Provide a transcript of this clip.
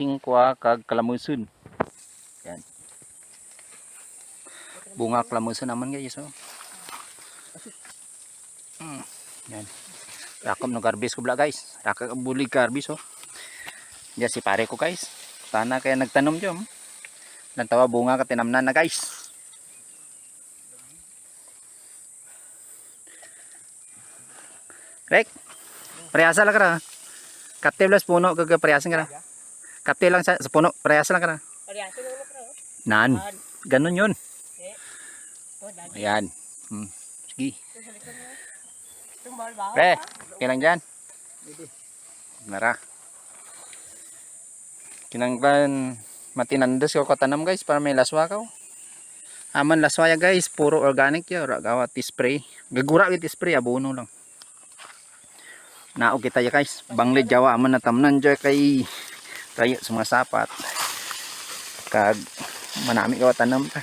Kuha kag kalamuson. Yan. Bunga kalamuson naman guys, oh. Yan. Rakam no garbis ko bla guys. Rakam bulig garbis, oh. Diyan si pare ko guys. Sana kaya nagtanom diyo. Lantawa bunga ka tinamnan na guys. Rek. Parehasa lang ka na. Kapte plus puno kag parehasan ka na. Kapte lang sa puno, parehasa lang ka na. Parehasa lang ka na. Nan. Ganun 'yun. Ayan. Sige. Pre, kailang dyan. Nara. Kinanglan matinandos ko katanam guys para may laswa ka. Aman laswa ya guys, puro organic ya, ora gawa ti spray. Gagura iti spray abono lang. Naog kita ya guys, banglid Jawa aman natamnan dyan kay tayo sa mga sapat. Kag manami ko tanam ta.